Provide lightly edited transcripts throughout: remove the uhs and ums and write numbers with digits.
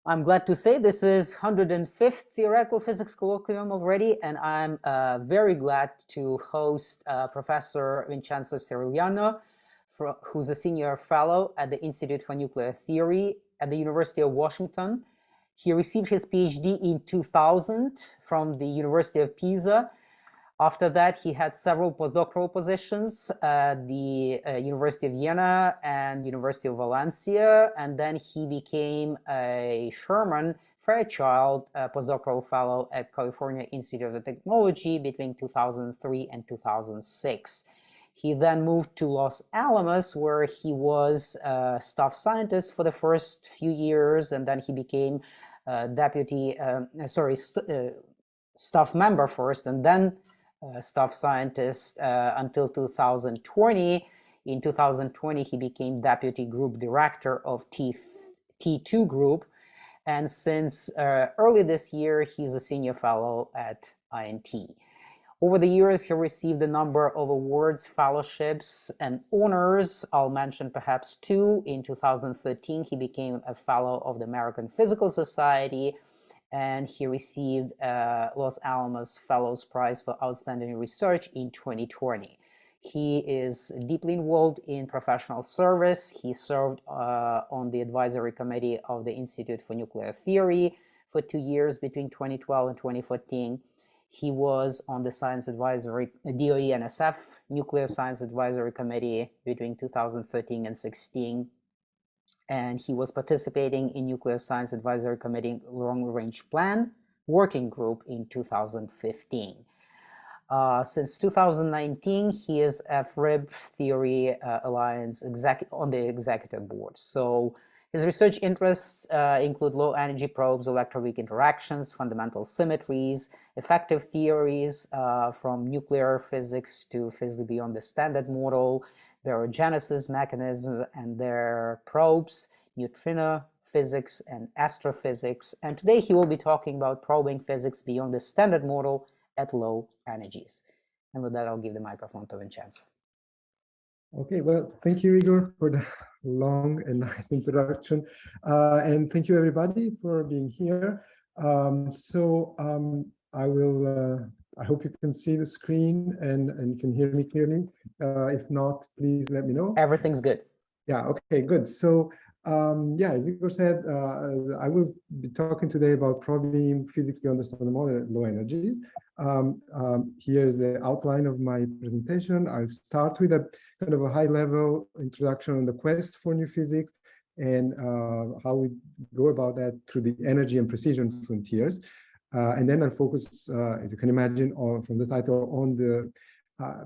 I'm glad to say this is 105th Theoretical Physics Colloquium already, and I'm very glad to host Professor Vincenzo Cirigliano, who's a senior fellow at the Institute for Nuclear Theory at the University of Washington. He received his PhD in 2000 from the University of Pisa. After that, he had several postdoctoral positions at the University of Vienna and University of Valencia, and then he became a Sherman Fairchild postdoctoral fellow at California Institute of Technology between 2003 and 2006. He then moved to Los Alamos, where he was a staff scientist for the first few years, and then he became staff member first, and then staff scientist until 2020. In 2020, he became deputy group director of T2 group. And since early this year, he's a senior fellow at INT. Over the years, he received a number of awards, fellowships, and honors. I'll mention perhaps two. In 2013, he became a fellow of the American Physical Society, and he received Los Alamos Fellows Prize for Outstanding Research in 2020. He is deeply involved in professional service. He served on the advisory committee of the Institute for Nuclear Theory for 2 years between 2012 and 2014. He was on the Science Advisory, DOE NSF Nuclear Science Advisory Committee between 2013 and 16. And he was participating in Nuclear Science Advisory Committee Long Range Plan Working Group in 2015. Since 2019, he is FRIB Theory Alliance on the executive board. So his research interests include low energy probes, electroweak interactions, fundamental symmetries, effective theories from nuclear physics to physics beyond the standard model, barogenesis mechanisms and their probes, neutrino physics and astrophysics. And today he will be talking about probing physics beyond the standard model at low energies. And with that, I'll give the microphone to Vincenzo. Okay, well, thank you, Igor, for the long and nice introduction. And thank you, everybody, for being here. I hope you can see the screen and you can hear me clearly. If not, please let me know. Everything's good. Yeah, okay, good. So, yeah, as Igor said, I will be talking today about probing physics beyond the standard model at low energies. Here's the outline of my presentation. I'll start with a kind of a high-level introduction on the quest for new physics and how we go about that through the energy and precision frontiers. And then I'll focus, as you can imagine, from the title, on the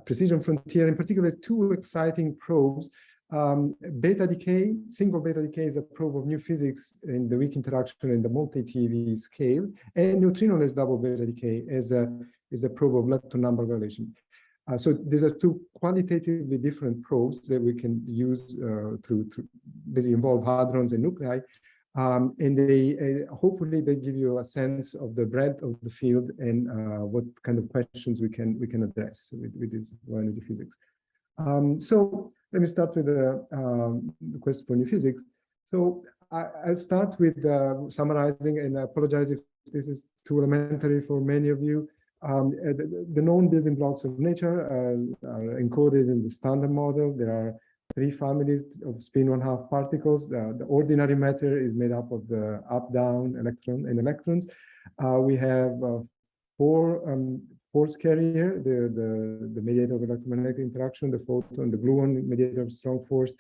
precision frontier, in particular, two exciting probes. Beta decay, single beta decay is a probe of new physics in the weak interaction in the multi-TeV scale, and neutrinoless double beta decay is a probe of lepton number violation. So these are two qualitatively different probes that we can use to basically involve hadrons and nuclei. And they hopefully they give you a sense of the breadth of the field and what kind of questions we can address with this low energy physics. So let me start with the quest for new physics. So I'll start with summarizing, and I apologize if this is too elementary for many of you. The known building blocks of nature are encoded in the standard model. There are 3 families of spin 1/2 particles. The ordinary matter is made up of the up-down electron and electrons. We have 4 force carrier, the mediator of electromagnetic interaction, the photon, the gluon mediator of strong force,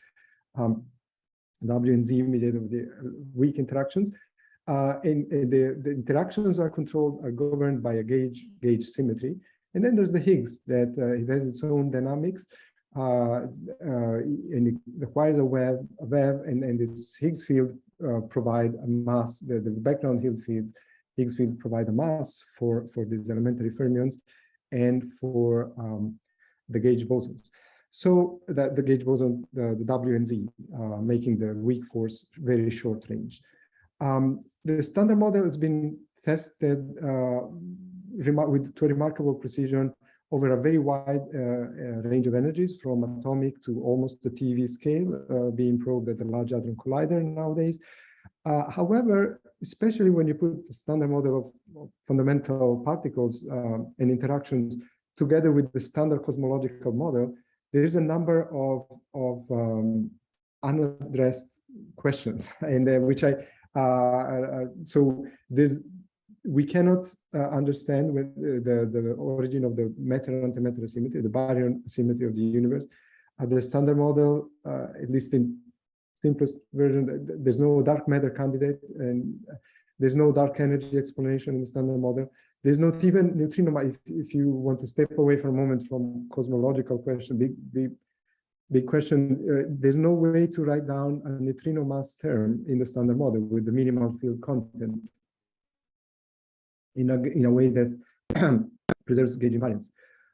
W and Z mediator of the weak interactions. And the interactions are governed by a gauge symmetry. And then there's the Higgs that it has its own dynamics. And it requires a wave, and this Higgs field provide a mass. The background Higgs field provide a mass for these elementary fermions and for the gauge bosons. So that the gauge boson, the W and Z, making the weak force very short range. The standard model has been tested to a remarkable precision over a very wide range of energies, from atomic to almost the TeV scale, being probed at the Large Hadron Collider nowadays. However, especially when you put the standard model of fundamental particles and interactions together with the standard cosmological model, there is a number of unaddressed questions, and which so we cannot understand the origin of the matter-antimatter symmetry, the baryon symmetry of the universe. The standard model, at least in simplest version, there's no dark matter candidate, and there's no dark energy explanation in the standard model. There's not even neutrino. If you want to step away for a moment from cosmological question, big question, there's no way to write down a neutrino mass term in the standard model with the minimal field content in a way that preserves gauge invariance.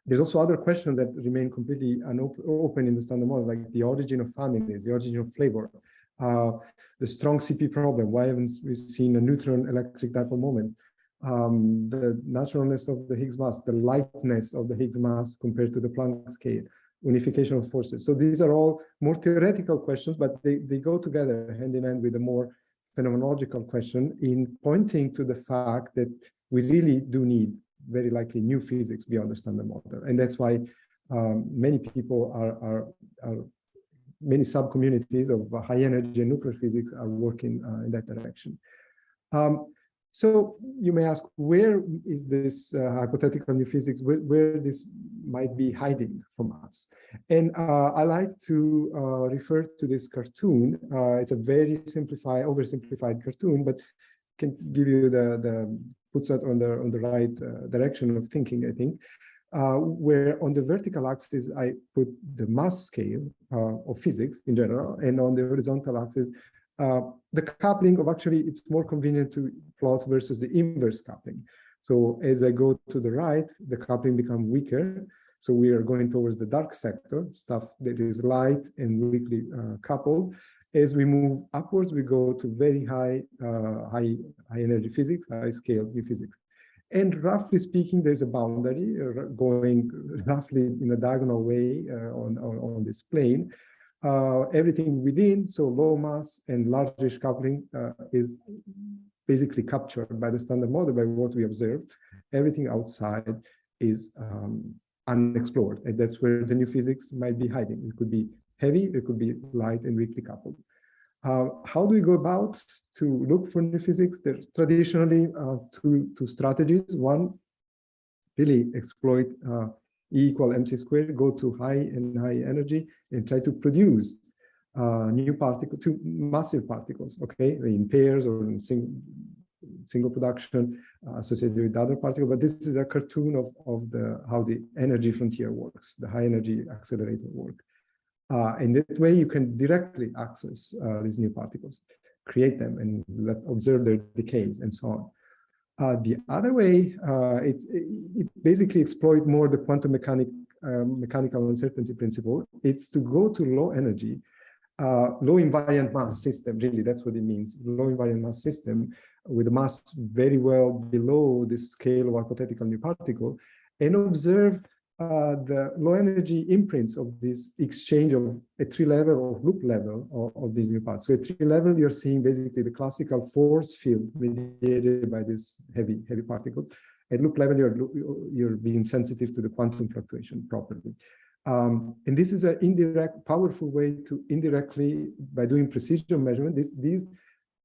There's also other questions that remain completely open in the standard model, like the origin of families, the origin of flavor, the strong CP problem. Why haven't we seen a neutron electric dipole moment? The naturalness of the Higgs mass, the lightness of the Higgs mass compared to the Planck scale, unification of forces. So these are all more theoretical questions, but they go together hand in hand with a more phenomenological question in pointing to the fact that we really do need very likely new physics beyond the standard model. And that's why many people many sub-communities of high energy and nuclear physics are working in that direction. So you may ask, where is this hypothetical new physics, where this might be hiding from us? And I like to refer to this cartoon. It's a very oversimplified cartoon, but can give you puts that on the right direction of thinking, I think, where on the vertical axis, I put the mass scale of physics in general, and on the horizontal axis, the coupling of actually, it's more convenient to plot versus the inverse coupling. So as I go to the right, the coupling becomes weaker. So we are going towards the dark sector, stuff that is light and weakly coupled. As we move upwards, we go to very high energy physics, high scale new physics. And roughly speaking, there's a boundary going roughly in a diagonal way on this plane. Everything within, so low mass and largish coupling, is basically captured by the standard model, by what we observe. Everything outside is unexplored, and that's where the new physics might be hiding. It could be heavy, it could be light and weakly coupled. How do we go about to look for new physics? There's traditionally two strategies. One, really exploit E equal mc squared, go to high energy and try to produce new particles, two massive particles, okay, in pairs or in single production associated with other particles. But this is a cartoon of how the energy frontier works, the high energy accelerator work. And that way you can directly access these new particles, create them and observe their decays and so on. The other way, it basically exploits more the quantum mechanical uncertainty principle. It's to go to low energy, low invariant mass system, really, that's what it means, low invariant mass system with a mass very well below the scale of hypothetical new particle, and observe the low energy imprints of this exchange of a tree level or loop level of these new parts. So at tree level, you're seeing basically the classical force field mediated by this heavy particle. At loop level, you're being sensitive to the quantum fluctuation property. And this is an indirect, powerful way to indirectly, by doing precision measurement,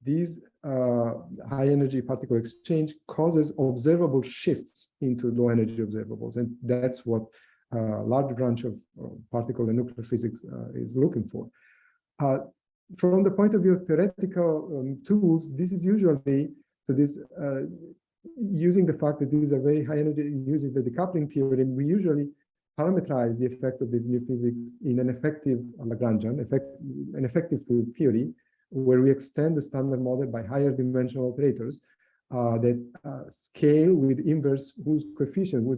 these high energy particle exchange causes observable shifts into low energy observables. And that's what a large branch of particle and nuclear physics is looking for. From the point of view of theoretical tools, this is usually using the fact that these are very high energy, using the decoupling theorem, we usually parameterize the effect of this new physics in an effective Lagrangian, an effective field theory, where we extend the standard model by higher dimensional operators that scale with inverse, whose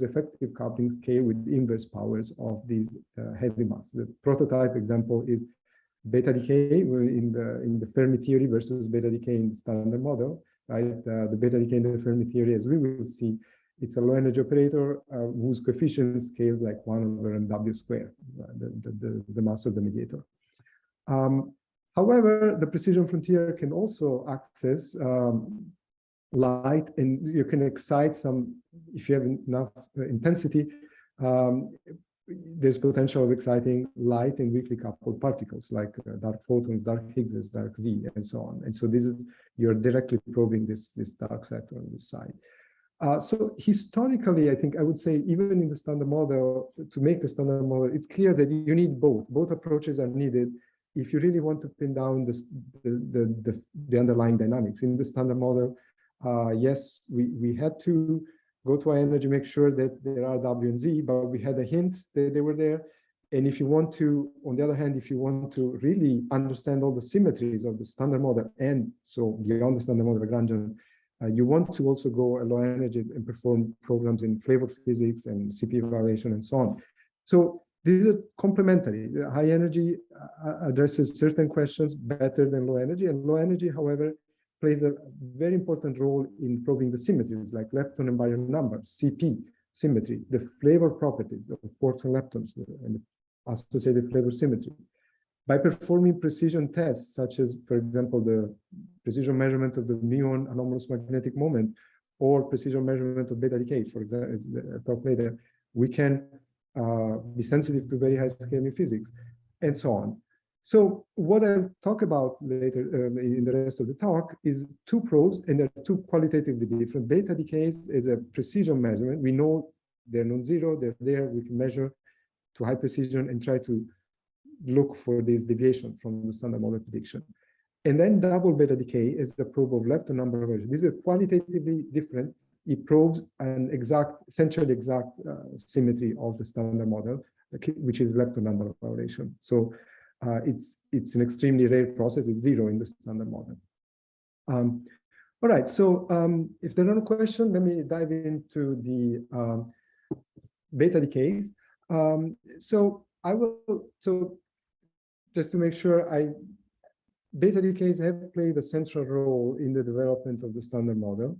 effective coupling scale with inverse powers of these heavy mass. The prototype example is beta decay in the Fermi theory versus beta decay in the standard model, right? The beta decay in the Fermi theory, as we will see, it's a low energy operator whose coefficient scales like 1 over mw squared, the mass of the mediator. However, the precision frontier can also access light, and you can excite some, if you have enough intensity, there's potential of exciting light and weakly coupled particles like dark photons, dark Higgses, dark Z, and so on. And so this is, you're directly probing this dark sector on this side. So historically, I think I would say even in the standard model, to make the standard model, it's clear that you need both. Both approaches are needed if you really want to pin down the underlying dynamics. In the standard model, yes, we had to go to high energy, make sure that there are W and Z, but we had a hint that they were there. And if you want to, on the other hand, if you want to really understand all the symmetries of the standard model, and so beyond the standard model Lagrangian, you want to also go a low energy and perform programs in flavored physics and CP evaluation and so on. So these are complementary. The high energy addresses certain questions better than low energy, and low energy, however, plays a very important role in probing the symmetries like lepton and baryon numbers, CP symmetry, the flavor properties of quarks and leptons, and associated flavor symmetry. By performing precision tests, such as, for example, the precision measurement of the muon anomalous magnetic moment, or precision measurement of beta decay, for example, as I'll talk later, we can be sensitive to very high scale in physics, and so on. So what I'll talk about later in the rest of the talk is two probes, and they're two qualitatively different. Beta decays is a precision measurement. We know they're non-zero, they're there, we can measure to high precision and try to look for this deviation from the standard model prediction. And then double beta decay is the probe of lepton number of versions. These are qualitatively different. It probes an exact, essentially exact symmetry of the standard model, which is lepton number of variation. So it's an extremely rare process. It's zero in the standard model. All right, so if there are no questions, let me dive into the beta decays. So just to make sure, beta decays have played a central role in the development of the standard model,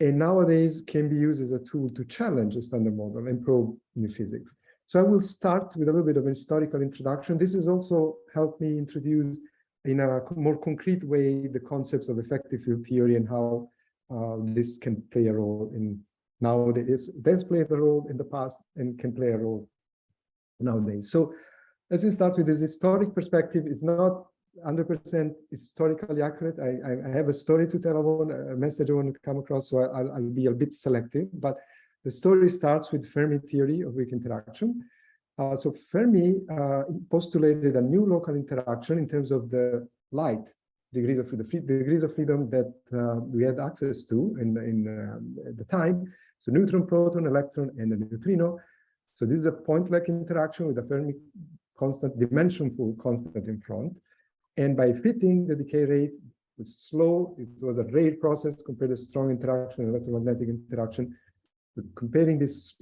and nowadays can be used as a tool to challenge the standard model and probe new physics. So I will start with a little bit of a historical introduction. This has also helped me introduce in a more concrete way the concepts of effective field theory and how this can play a role in nowadays. It has played a role in the past and can play a role nowadays. So let's start with this historic perspective. It's not 100% historically accurate. I have a story to tell, a message I want to come across, so I'll be a bit selective. But the story starts with Fermi theory of weak interaction. So Fermi postulated a new local interaction in terms of the light degrees of freedom that we had access to at the time. So neutron, proton, electron, and a neutrino. So this is a point-like interaction with a Fermi constant, dimensionful constant in front. And by fitting, the decay rate was slow. It was a rare process compared to strong interaction, electromagnetic interaction. But comparing this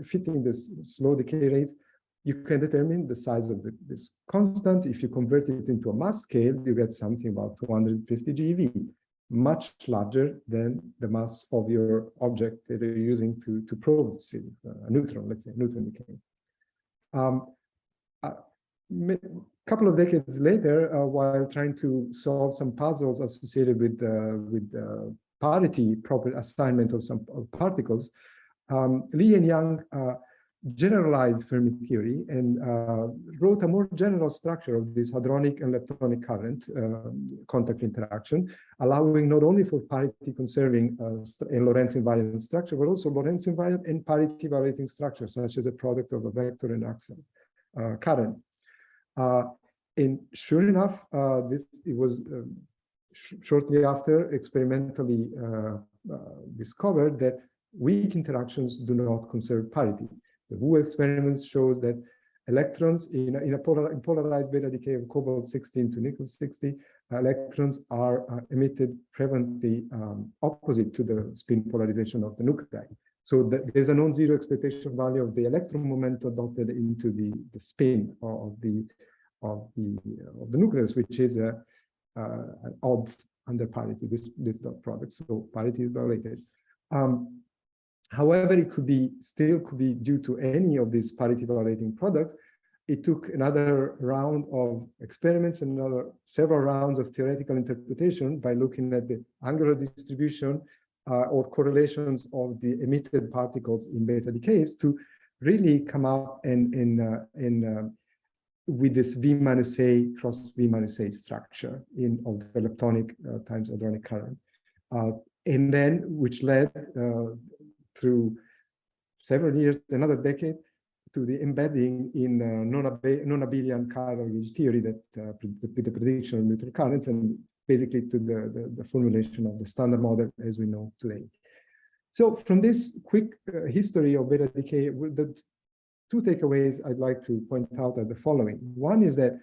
fitting this slow decay rates, you can determine the size of this constant. If you convert it into a mass scale, you get something about 250 GeV, much larger than the mass of your object that you're using to probe this physics, a neutron, let's say, neutron decay. A couple of decades later, while trying to solve some puzzles associated with parity proper assignment of some particles, Li and Yang generalized Fermi theory and wrote a more general structure of this hadronic and leptonic current contact interaction, allowing not only for parity conserving and Lorentz invariant structure, but also Lorentz invariant and parity violating structures, such as a product of a vector and axial current. And sure enough, it was shortly after experimentally discovered that weak interactions do not conserve parity. The Wu experiments shows that electrons in polarized beta decay of cobalt-16 to nickel-60, electrons are emitted prevalently opposite to the spin polarization of the nuclei. So there's a non-zero expectation value of the electron momentum adopted into the spin of the nucleus, which is an odd under parity, this dot product. So parity is violated. However, it could be due to any of these parity violating products, it took another round of experiments and several rounds of theoretical interpretation by looking at the angular distribution or correlations of the emitted particles in beta decays to really come up with this V minus A cross V minus A structure of the leptonic times hadronic current. And then which led through several years, another decade, to the embedding in non-abelian chiral gauge theory that the prediction of neutral currents and basically to the formulation of the standard model as we know today. So from this quick history of beta decay, the two takeaways I'd like to point out are the following. One is that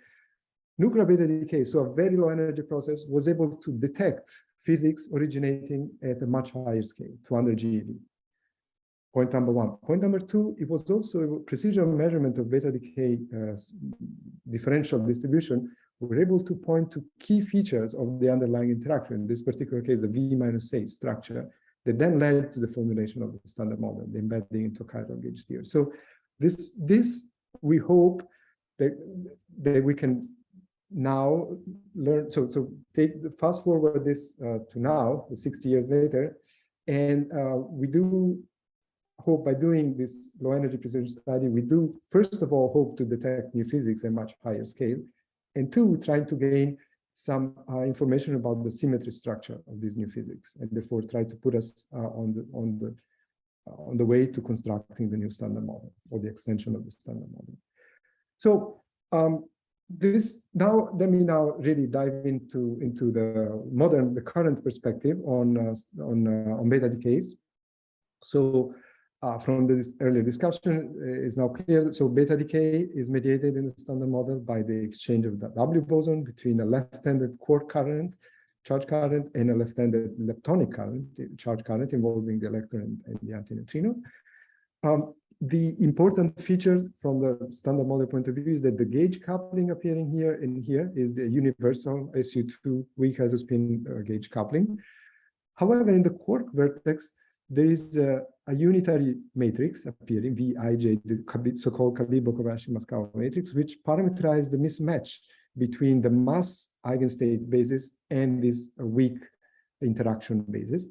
nuclear beta decay, so a very low energy process, was able to detect physics originating at a much higher scale, 200 GeV. Point number one. Point number two, it was also a precision measurement of beta decay differential distribution. We were able to point to key features of the underlying interaction, in this particular case, the V minus A structure, that then led to the formulation of the standard model, the embedding into chiral gauge theory. So this we hope that we can now learn, so fast forward this to now, 60 years later, and we do hope by doing this low energy precision study, we do first of all hope to detect new physics at much higher scale, and two, trying to gain some information about the symmetry structure of this new physics, and therefore try to put us on the way to constructing the new standard model or the extension of the standard model. So let me now really dive into the current perspective on beta decays. So from this earlier discussion is now clear. So beta decay is mediated in the standard model by the exchange of the W boson between a left-handed quark current, charge current, and a left-handed leptonic current, charge current involving the electron and the antineutrino. The important feature from the standard model point of view is that the gauge coupling appearing here and here is the universal SU2 weak isospin gauge coupling. However, in the quark vertex, there is a unitary matrix appearing, Vij, the so-called Cabibbo-Kobayashi-Mascaro matrix, which parameterizes the mismatch between the mass eigenstate basis and this weak interaction basis.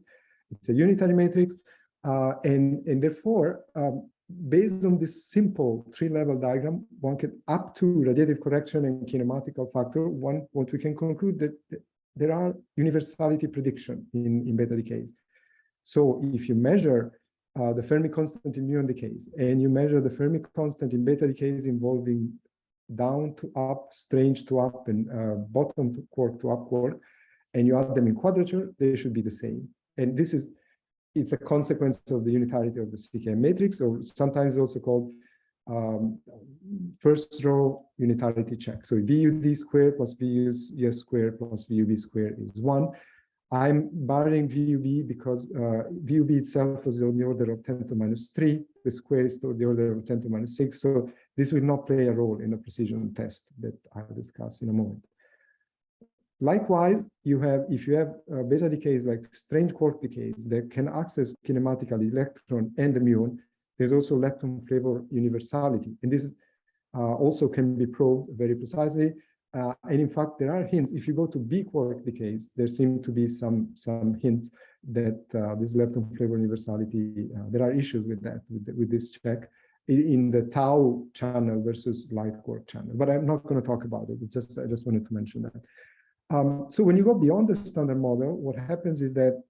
It's a unitary matrix, and therefore, based on this simple three-level diagram, one can, up to radiative correction and kinematical factor, what we can conclude that there are universality prediction in beta decays. So if you measure the Fermi constant in muon decays, and you measure the Fermi constant in beta decays involving down to up, strange to up, and bottom to quark to up quark, and you add them in quadrature, they should be the same. And it's a consequence of the unitarity of the CKM matrix, or sometimes also called first row unitarity check. So VUD squared plus VUS squared plus VUB squared is 1. I'm barring VUB because VUB itself is on the order of 10 to minus 3. The square is to the order of 10 to minus 6. So this will not play a role in the precision test that I'll discuss in a moment. Likewise, if you have beta decays like strange quark decays that can access kinematically electron and the muon, there's also lepton flavor universality. And this also can be probed very precisely. And in fact, there are hints. If you go to B quark decays, there seem to be some hints that this lepton flavor universality, there are issues with that, with this check in the tau channel versus light quark channel. But I'm not going to talk about it. I just wanted to mention that. So when you go beyond the standard model, what happens is that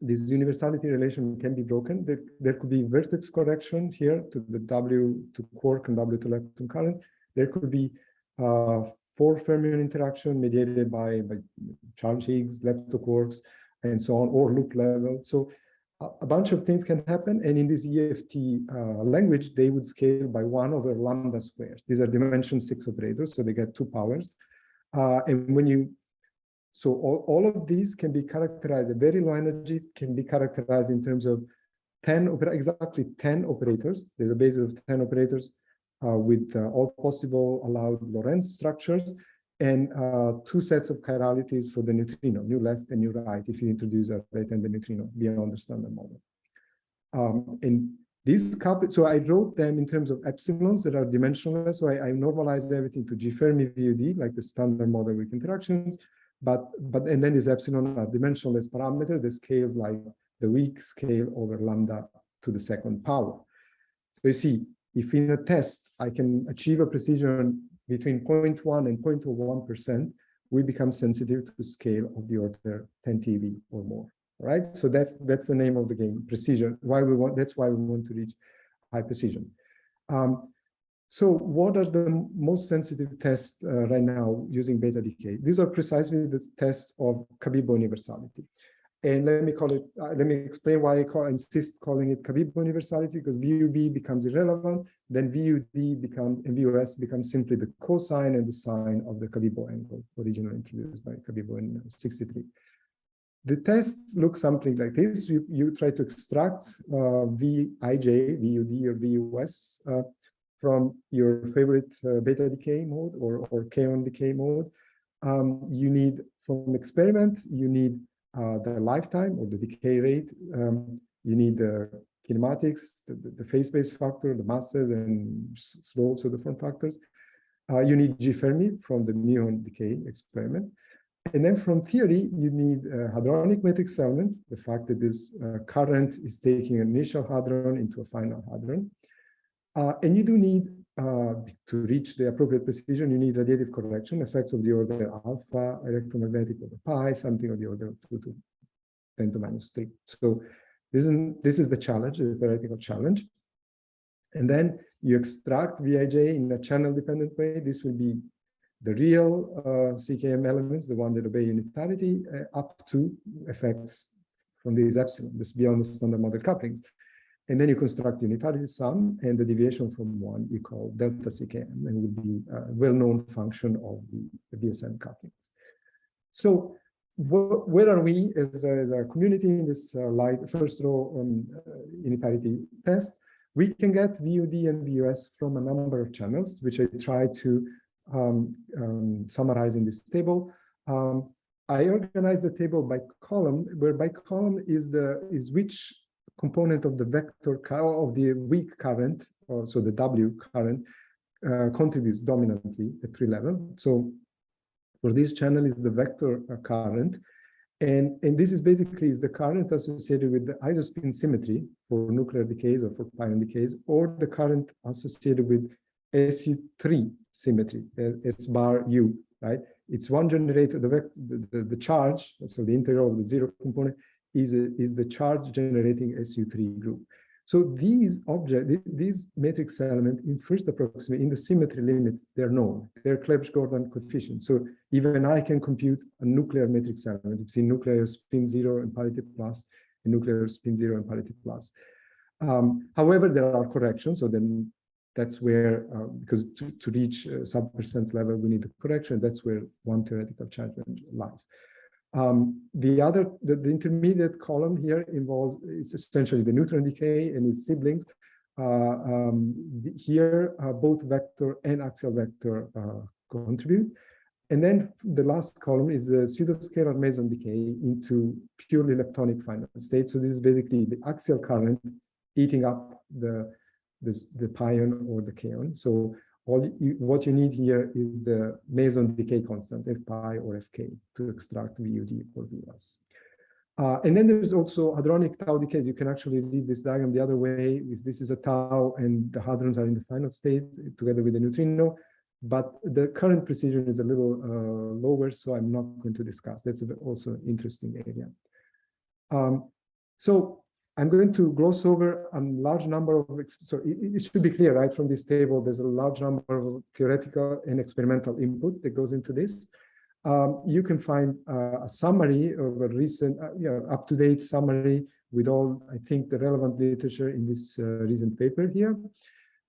this universality relation can be broken. There could be vertex correction here to the W to quark and W to lepton currents. There could be 4 fermion interaction mediated by charge Higgs, leptoquarks, and so on, or loop level. So a bunch of things can happen. And in this EFT language, they would scale by 1 over lambda squared. These are dimension 6 operators, so they get 2 powers. And so all of these can be characterized, at very low energy can be characterized in terms of exactly 10 operators. There's a basis of 10 operators with all possible allowed Lorentz structures, and 2 sets of chiralities for the neutrino, new left and new right, if you introduce a right-handed neutrino beyond the standard model. And These couple, so I wrote them in terms of epsilons that are dimensionless. So I normalized everything to G Fermi VUD, like the standard model weak interactions. And then this epsilon are dimensionless parameter that scales like the weak scale over lambda to the second power. So you see, if in a test I can achieve a precision between 0.1 and 0.01%, we become sensitive to the scale of the order 10 TeV or more. Right, so that's the name of the game, precision. That's why we want to reach high precision. So what are the most sensitive tests right now using beta decay? These are precisely the tests of Cabibbo universality. And let me explain why I insist calling it Cabibbo universality, because VUB becomes irrelevant, then VUD and VUS becomes simply the cosine and the sine of the Cabibbo angle, originally introduced by Cabibbo in '63. The test looks something like this. You try to extract Vij, VUD, or VUS from your favorite beta decay mode or kaon decay mode. You need, from experiment, you need the lifetime or the decay rate. You need the kinematics, the phase space factor, the masses and slopes of the form factors. You need G Fermi from the muon decay experiment. And then from theory, you need a hadronic matrix element, the fact that this current is taking an initial hadron into a final hadron. And you do need, to reach the appropriate precision, you need radiative correction, effects of the order alpha, electromagnetic over pi, something of the order of 2 to 10 to minus 3. So this is the challenge, the theoretical challenge. And then you extract Vij in a channel-dependent way. This will be the real CKM elements, the one that obey unitarity, up to effects from these epsilon, this beyond the standard model couplings. And then you construct unitarity sum, and the deviation from one you call delta CKM, and will be a well-known function of the VSM couplings. So where are we as a community in this first row unitarity test? We can get VUD and VUS from a number of channels, which I try to summarize in this table. I organize the table by column, where by column is which component of the vector of the weak current, or so the W current, contributes dominantly at 3 level. So for this channel is the vector current, and this is basically the current associated with the either spin symmetry for nuclear decays or for pion decays, or the current associated with SU3 symmetry, S bar U, right? It's one generator, the charge, so the integral of the zero component is the charge generating SU3 group. So these matrix elements in first approximation, in the symmetry limit, they're known. They're Clebsch-Gordan coefficients. So even I can compute a nuclear matrix element between nuclear spin 0 and parity plus, and nuclear spin 0 and parity plus. However, there are corrections. So then that's where, because to reach sub% level, we need a correction. That's where one theoretical challenge lies. The intermediate column here involves, it's essentially the neutron decay and its siblings. Here, both vector and axial vector contribute. And then the last column is the pseudoscalar meson decay into purely leptonic final state. So this is basically the axial current eating up the pion or the kaon. So what you need here is the meson decay constant, f pi or fk, to extract VUD or VUS. And then there's also hadronic tau decays. You can actually read this diagram the other way. If this is a tau and the hadrons are in the final state together with the neutrino, but the current precision is a little lower, so I'm not going to discuss. That's also an interesting area. So I'm going to gloss over a large number of, so it should be clear, right, from this table, there's a large number of theoretical and experimental input that goes into this. You can find a summary of a recent, up-to-date summary with all, I think, the relevant literature in this recent paper here.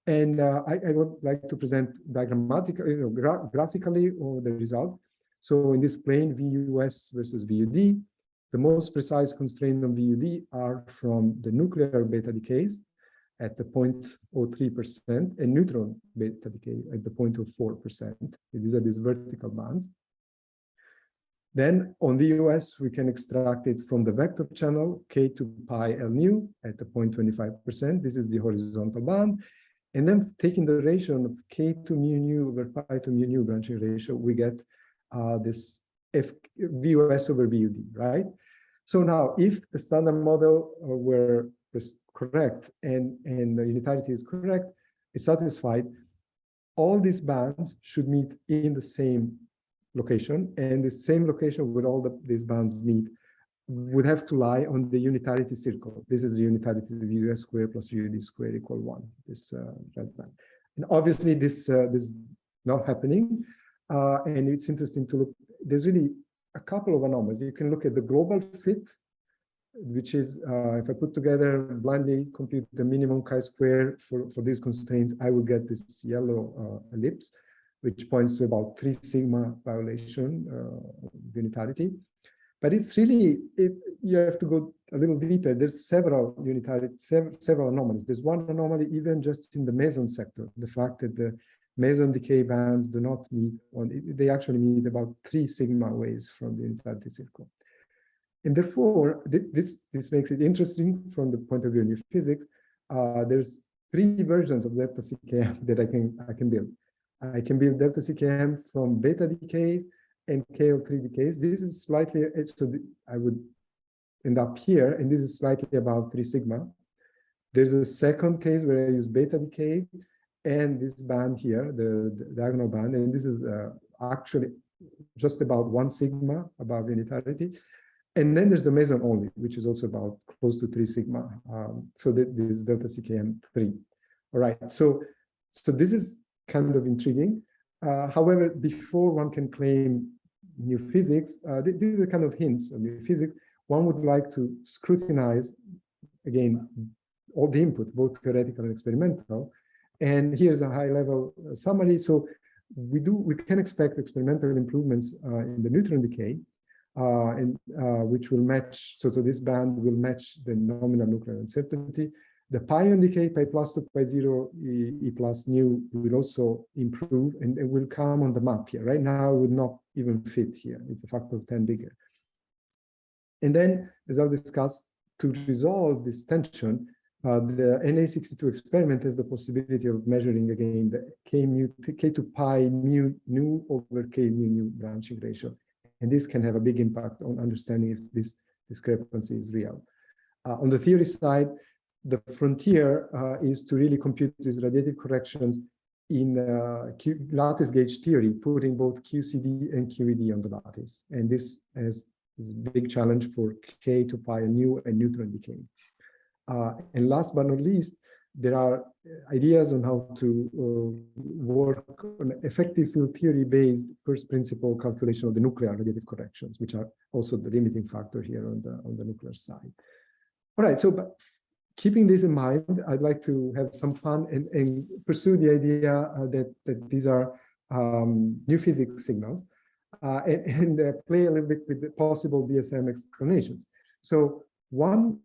And I would like to present diagrammatically, graphically, or the result. So in this plane, VUS versus VUD, the most precise constraint on VUD are from the nuclear beta decays at the 0.03% and neutron beta decay at the 0.04%. These are these vertical bands. Then on the US, we can extract it from the vector channel, k to pi L nu at the 0.25%. This is the horizontal band. And then taking the ratio of k to mu nu over pi to mu nu branching ratio, we get this VUS over VUD, right? So now, if the standard model were correct and the unitarity is correct, is satisfied, all these bands should meet in the same location, and the same location where all these bands meet would have to lie on the unitarity circle. This is the unitarity VUS square plus VUD square equal 1, this red band. And obviously this is not happening, and it's interesting to look. There's really a couple of anomalies. You can look at the global fit, which is, if I put together blindly compute the minimum chi-square for these constraints, I will get this yellow ellipse, which points to about 3 sigma violation of unitarity. But it's really, you have to go a little deeper. There's several several anomalies. There's one anomaly even just in the meson sector, the fact that the meson decay bands do not meet they actually meet about 3 sigma ways from the unitarity circle. And therefore, this makes it interesting from the point of view of new physics. There's 3 versions of delta CKM that I can build. I can build delta CKM from beta decays and KL3 decays. This is slightly, so I would end up here, and this is slightly above 3 sigma. There's a second case where I use beta decay and this band here, the diagonal band, and this is actually just about 1 sigma above unitarity. And then there's the meson only, which is also about close to 3 sigma. So this is delta CKM 3. All right, so this is kind of intriguing. However, before one can claim new physics, these are kind of hints of new physics. One would like to scrutinize, again, all the input, both theoretical and experimental. And here's a high-level summary. So we can expect experimental improvements in the neutron decay, which will match, so this band will match the nominal nuclear uncertainty. The pion decay, pi plus to pi 0, E plus nu will also improve, and it will come on the map here. Right now, it would not even fit here. It's a factor of 10 bigger. And then, as I'll discuss, to resolve this tension, the NA62 experiment has the possibility of measuring again the k to pi mu nu over k mu nu branching ratio. And this can have a big impact on understanding if this discrepancy is real. On the theory side, the frontier is to really compute these radiative corrections in lattice gauge theory, putting both QCD and QED on the lattice. And this is a big challenge for k to pi nu and neutron decay. And last but not least, there are ideas on how to work on effective field theory-based first principle calculation of the nuclear radiative corrections, which are also the limiting factor here on the nuclear side. All right, so but keeping this in mind, I'd like to have some fun and pursue the idea that these are new physics signals and play a little bit with the possible BSM explanations. So one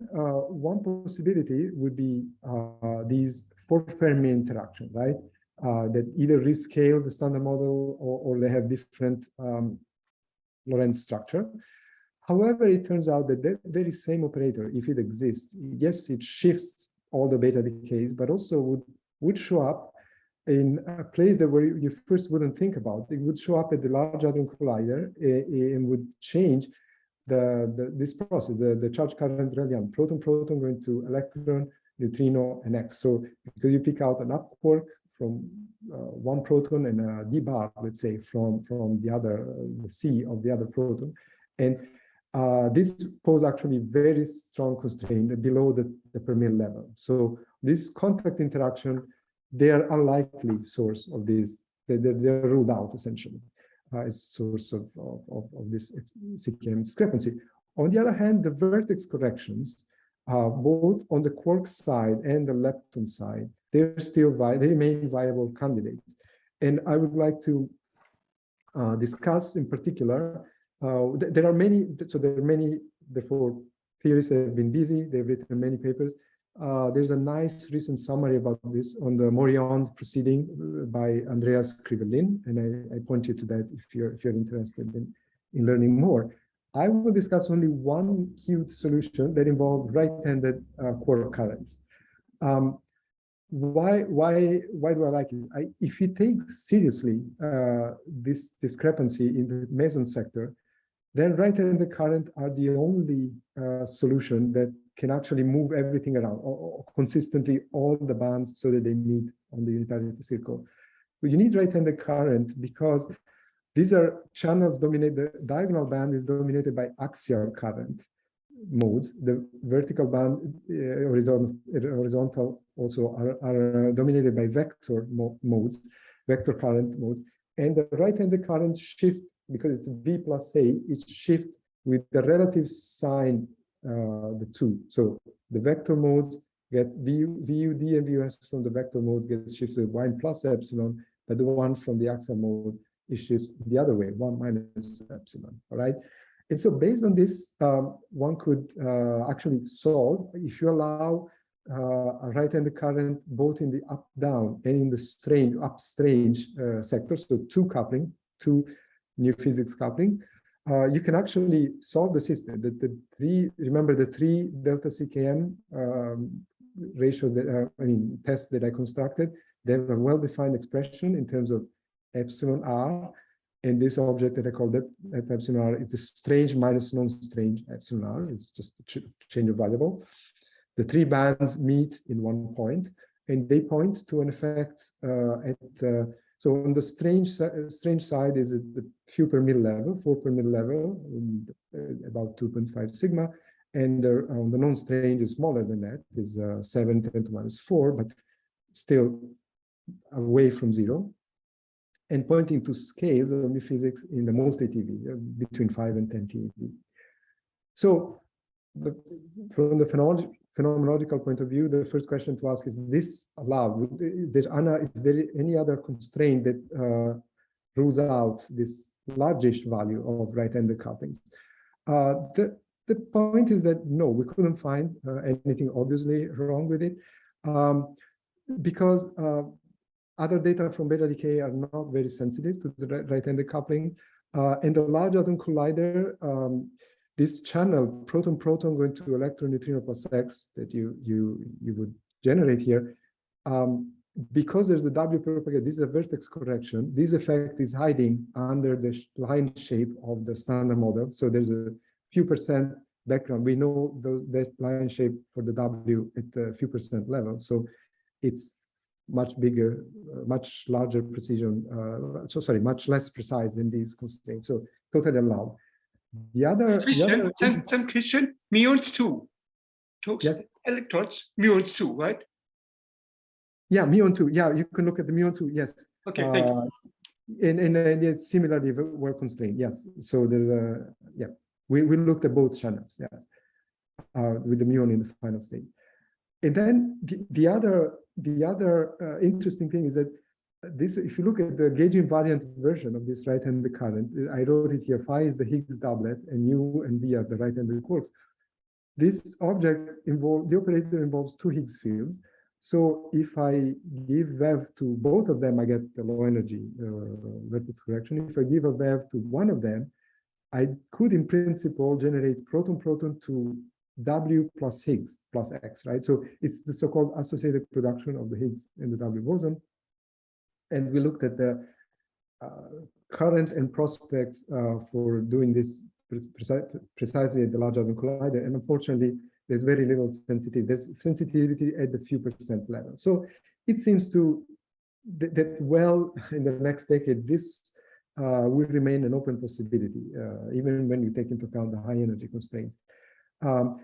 possibility would be these 4 Fermi interaction, right? That either rescale the standard model or they have different Lorentz structure. However, it turns out that that very same operator, if it exists, yes, it shifts all the beta decays, but also would show up in a place that where you first wouldn't think about. It would show up at the Large Hadron Collider and would change this process, the charge current radiant, proton going to electron, neutrino, and X. So because you pick out an up quark from one proton and a d bar, let's say, from the other, the C of the other proton, and this poses actually very strong constraint below the permeable level. So this contact interaction, they are unlikely source of this. They're ruled out essentially as source of this CKM discrepancy. On the other hand, the vertex corrections, both on the quark side and the lepton side, they remain viable candidates. And I would like to discuss in particular. There are many, therefore theorists have been busy, they've written many papers. There's a nice recent summary about this on the Moriond proceeding by Andreas Krivellin, and I point you to that if you're interested in learning more. I will discuss only one huge solution that involved right-handed quark currents. Why do I like it? If you take seriously this discrepancy in the meson sector, then right-handed current are the only solution that can actually move everything around or consistently all the bands so that they meet on the unitarity circle. But you need right-handed current because these are channels dominated, the diagonal band is dominated by axial current modes. The vertical band, horizontal also are dominated by vector modes, vector current modes. And the right-handed current shift, because it's V plus A, it shifts with the relative sign, the two. So the vector modes get VUD and VUS from the vector mode gets shifted 1 plus epsilon, but the one from the axial mode is shifted the other way, 1 minus epsilon, all right? And so based on this, one could actually solve, if you allow a right-handed current both in the up-down and in the strange, up-strange sectors, so two new physics coupling, you can actually solve the system. Remember the three delta CKM ratios that tests that I constructed, they have a well-defined expression in terms of epsilon r, and this object that I call that epsilon r is a strange minus non-strange epsilon r. It's just a change of variable. The three bands meet in one point, and they point to an effect so on the strange side is at the few per mil level, 4 per mil level, about 2.5 sigma, and on the non-strange is smaller than that, is 7 10 to minus 4, but still away from 0. And pointing to scales of new physics in the multi-TeV, between 5 and 10 TeV. So from the phenomenological point of view, the first question to ask is this allowed? Is there any other constraint that rules out this largish value of right-handed couplings? The point is that no, we couldn't find anything obviously wrong with it, because other data from beta decay are not very sensitive to the right-handed coupling. And the Large Hadron Collider, this channel, proton-proton going to electron-neutrino plus X that you would generate here, because there's a W propagate, this is a vertex correction, this effect is hiding under the line shape of the standard model. So there's a few percent background. We know that line shape for the W at a few percent level. So it's much bigger, much larger precision, much less precise than these constraints. So totally allowed. The other some question, muons too. Yes. Electrons, muons too, right? Yeah, muon too. Yeah, you can look at the muon too. Yes. Okay, thank you. And it's similarly well constrained. Yes. So there's we looked at both channels. Yeah, with the muon in the final state. And then the other interesting thing is that this, if you look at the gauge invariant version of this right-handed current, I wrote it here. Phi is the Higgs doublet, and U and V are the right-handed quarks. This object the operator involves two Higgs fields. So if I give VEV to both of them, I get the low energy vertex correction. If I give a VEV to one of them, I could, in principle, generate proton-proton to W plus Higgs plus X, right? So it's the so-called associated production of the Higgs and the W boson. And we looked at the current and prospects for doing this precisely at the Large Hadron Collider. And unfortunately, there's very little sensitivity. There's sensitivity at the few percent level. So it seems to that well, in the next decade, this will remain an open possibility, even when you take into account the high energy constraints. What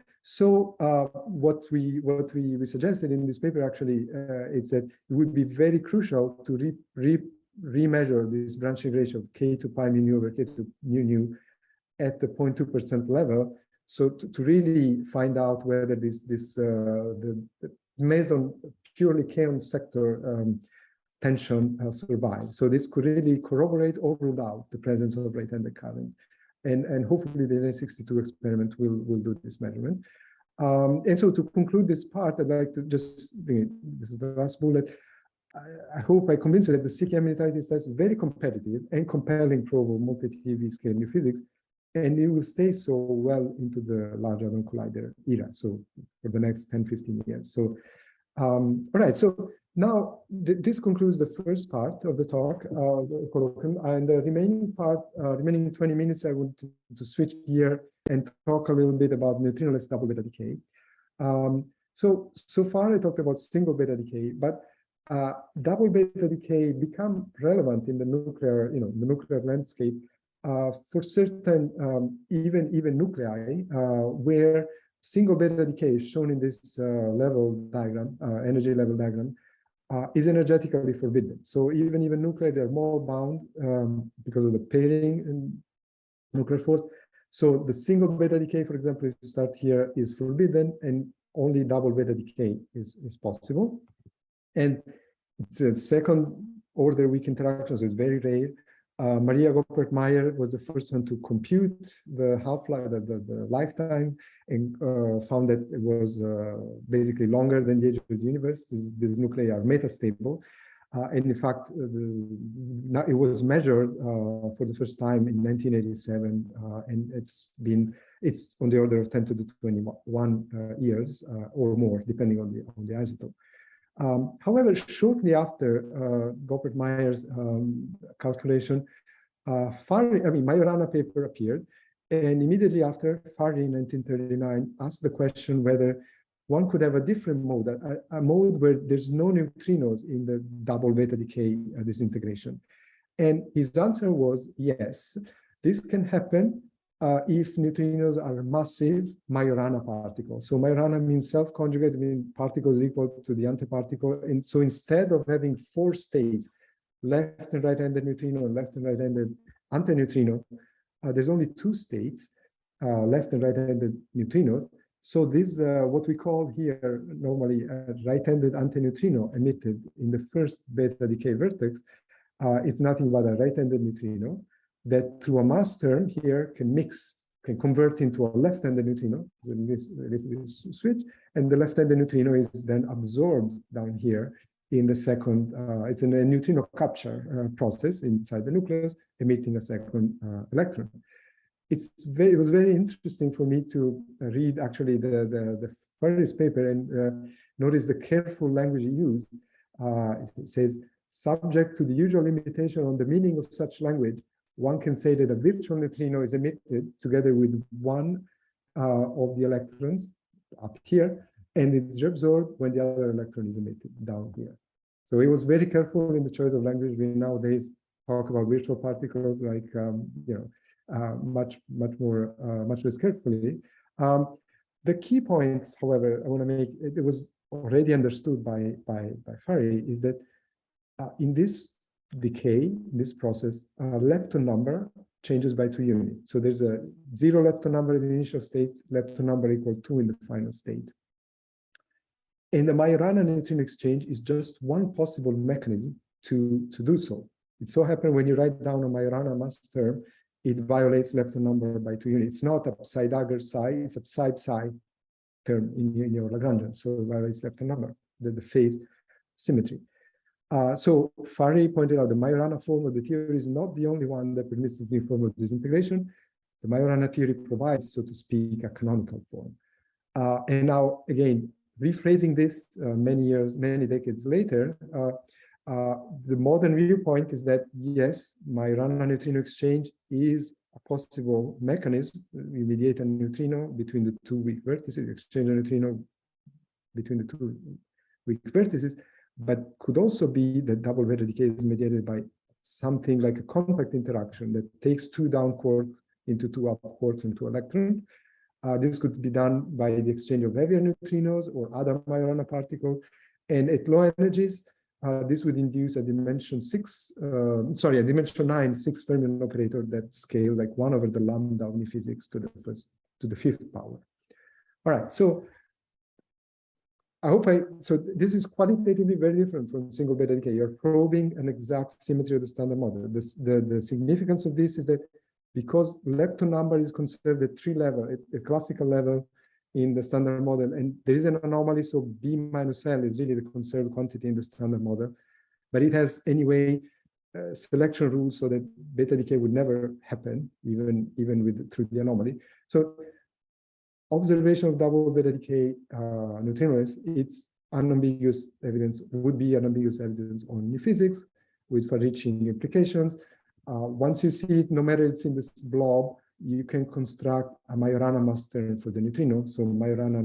we suggested in this paper actually is that it would be very crucial to remeasure this branching ratio of K to pi mu nu over K to mu nu at the 0.2% level. So to really find out whether the meson purely kaon sector tension survives. So this could really corroborate or rule out the presence of right-handed current. And hopefully the N62 experiment will do this measurement. And so to conclude this part, I'd like to just this is the last bullet. I hope I convinced you that the CKM unitarity test is very competitive and compelling probe of multi-TeV scale new physics, And it will stay so well into the Large Hadron Collider era, so for the next 10, 15 years. So, all right, so now this concludes the first part of the talk, the colloquium, and the remaining part, remaining 20 minutes, I want to switch gear and talk a little bit about neutrinoless double beta decay. So far I talked about single beta decay, but double beta decay become relevant in the nuclear, the nuclear landscape for certain even nuclei where single beta decay is shown in this level diagram, energy level diagram, is energetically forbidden. So even nuclei, they're more bound because of the pairing and nuclear force. So the single beta decay, for example, if you start here, is forbidden, and only double beta decay is possible. And it's a second order weak interaction, so it's very rare. Maria Goppert-Meyer was the first one to compute the half-life, the lifetime, and found that it was basically longer than the age of the universe. These nuclei are metastable. And in fact, it was measured for the first time in 1987, and it's on the order of 10 to the 21 years or more, depending on the isotope. However, shortly after Goppert-Meyer's calculation, Majorana paper appeared, and immediately after, Farley in 1939 asked the question whether one could have a different mode, a mode where there's no neutrinos in the double beta decay disintegration. And his answer was yes, this can happen if neutrinos are massive Majorana particles. So Majorana means self-conjugate, means particles equal to the antiparticle. And so instead of having 4 states, left and right-handed neutrino and left and right-handed antineutrino, there's only 2 states, left and right-handed neutrinos. So this, what we call here normally a right-handed antineutrino emitted in the first beta decay vertex, it's nothing but a right-handed neutrino that through a mass term here can convert into a left-handed neutrino, this switch, and the left-handed neutrino is then absorbed down here in the second, it's a neutrino capture process inside the nucleus, emitting a second electron. It was very interesting for me to read actually the Farley's paper and notice the careful language he used. It says, subject to the usual limitation on the meaning of such language, one can say that a virtual neutrino is emitted together with one of the electrons up here, and it's reabsorbed when the other electron is emitted down here. So he was very careful in the choice of language. We nowadays talk about virtual particles like much less carefully. The key point, however, I want to make, it was already understood by Farley, is that in this decay, this process, lepton number changes by 2 units. So there's a 0 lepton number in the initial state, lepton number equal 2 in the final state. And the Majorana neutrino exchange is just one possible mechanism to do so. It so happens when you write down a Majorana mass term, it violates lepton number by 2 units. It's not a psi-dagger psi, it's a psi-psi term in your Lagrangian. So it violates lepton number, the phase symmetry. So Farley pointed out the Majorana form of the theory is not the only one that permits the new form of disintegration. The Majorana theory provides, so to speak, a canonical form. And now, again, rephrasing this many decades later, the modern viewpoint is that, yes, Majorana neutrino exchange is a possible mechanism. We mediate a neutrino between the 2 weak vertices, exchange a neutrino between the 2 weak vertices, but could also be that double beta decay is mediated by something like a contact interaction that takes 2 down quarks into 2 up quarks and 2 electrons. This could be done by the exchange of heavier neutrinos or other Majorana particles. And at low energies, this would induce a dimension 9 6 fermion operator that scale like 1 over the lambda of physics to the 5th power. All right, so so this is qualitatively very different from single beta decay. You're probing an exact symmetry of the standard model. The significance of this is that because lepton number is conserved at 3 level, at a classical level in the standard model, and there is an anomaly, so B minus L is really the conserved quantity in the standard model, but it has anyway selection rules so that beta decay would never happen, even through the anomaly. So observation of double beta decay neutrinoless, it's unambiguous evidence, would be unambiguous evidence on new physics with far-reaching implications. Once you see it, no matter it's in this blob, you can construct a Majorana mass term for the neutrino. So Majorana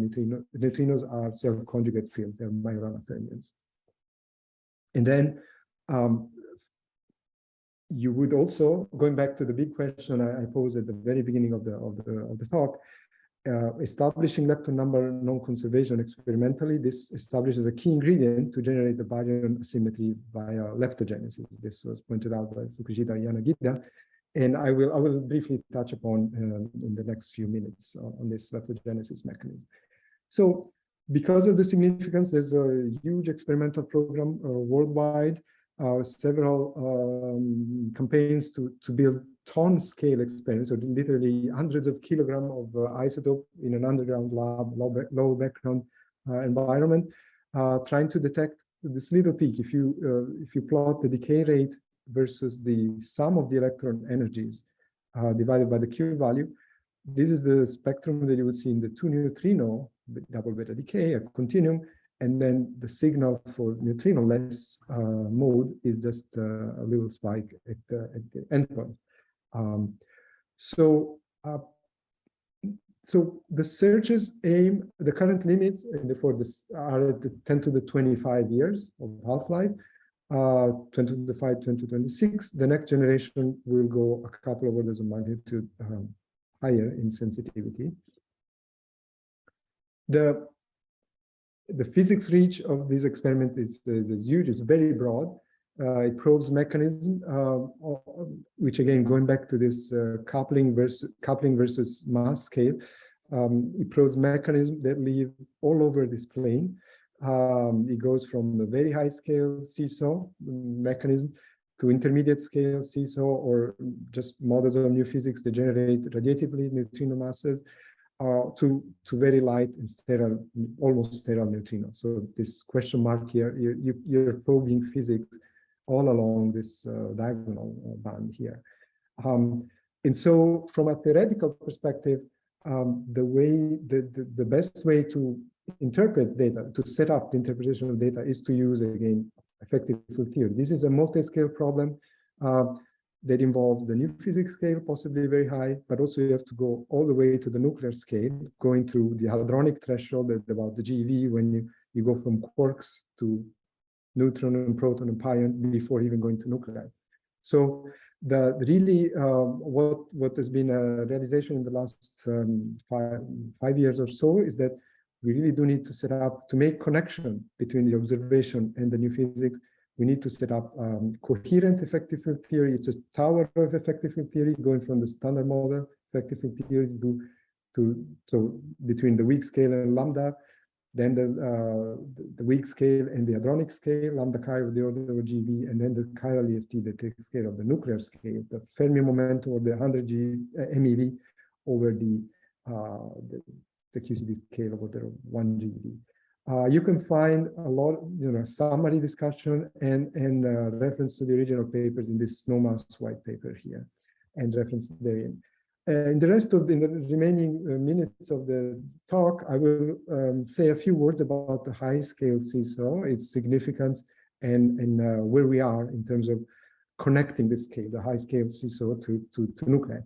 neutrinos are self-conjugate fields, they're Majorana fermions. And then you would also, going back to the big question I posed at the very beginning of the talk, establishing lepton number non-conservation experimentally, this establishes a key ingredient to generate the baryon asymmetry via leptogenesis. This was pointed out by Fukushita and Yanagida, and I will briefly touch upon in the next few minutes on this leptogenesis mechanism. So, because of the significance, there's a huge experimental program worldwide, several campaigns to build ton scale experiments, or literally hundreds of kilograms of isotope in an underground lab, low background environment, trying to detect this little peak. If you plot the decay rate versus the sum of the electron energies divided by the Q value, this is the spectrum that you would see in the 2 neutrino double beta decay, a continuum, and then the signal for neutrinoless mode is just a little spike at the endpoint. So the searches aim, the current limits, and therefore this are at the 10 to the 25 years of half-life, 10 to the 5, 10 to 26. The next generation will go a couple of orders of magnitude higher in sensitivity. The physics reach of this experiment is huge, it's very broad. It probes mechanism, which again, going back to this coupling versus mass scale, it probes mechanism that live all over this plane. It goes from the very high scale seesaw mechanism to intermediate scale seesaw, or just models of new physics that generate radiatively neutrino masses, to very light and sterile, almost sterile neutrinos. So this question mark here, you're probing physics all along this diagonal band here. And so from a theoretical perspective, the best way to interpret data, to set up the interpretation of data, is to use, again, effective field theory. This is a multi-scale problem that involves the new physics scale, possibly very high, but also you have to go all the way to the nuclear scale, going through the hadronic threshold about the GeV, when you go from quarks to neutron and proton and pion before even going to nuclei. So what has been a realization in the last 5 years or so is that we really do need to set up, to make connection between the observation and the new physics, we need to set up coherent effective field theory. It's a tower of effective field theory, going from the standard model effective field theory so between the weak scale and lambda, then the weak scale and the hadronic scale, lambda chi of the order of GeV, and then the chiral EFT that takes care of the nuclear scale, the Fermi momentum, or the 100 MeV over the QCD scale of order of 1 GeV. You can find a lot, summary discussion and reference to the original papers in this snowmass white paper here, and reference therein. In the remaining minutes of the talk, I will say a few words about the high-scale seesaw, its significance, and where we are in terms of connecting the scale, the high-scale seesaw to nuclei.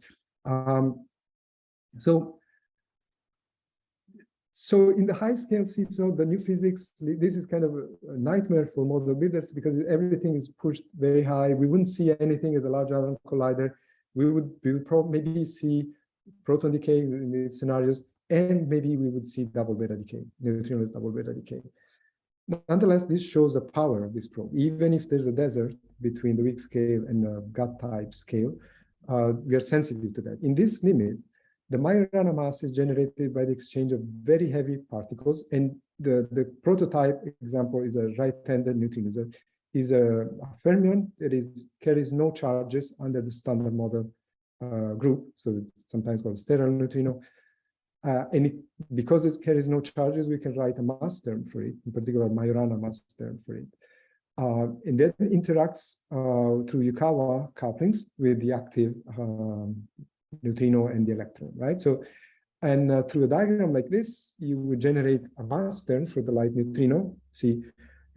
So in the high-scale seesaw, the new physics, this is kind of a nightmare for model builders because everything is pushed very high. We wouldn't see anything at the Large Hadron Collider. We would maybe see proton decay in these scenarios, and maybe we would see double beta decay, neutrinoless double beta decay. Nonetheless, this shows the power of this probe. Even if there's a desert between the weak scale and the gut type scale, we are sensitive to that. In this limit, the Majorana mass is generated by the exchange of very heavy particles, and the prototype example is a right-handed neutrino. Is a fermion that carries no charges under the standard model group, so it's sometimes called sterile neutrino. Because it carries no charges, we can write a mass term for it, in particular Majorana mass term for it. And that interacts through Yukawa couplings with the active neutrino and the electron, right? So, and through a diagram like this, you would generate a mass term for the light neutrino, see,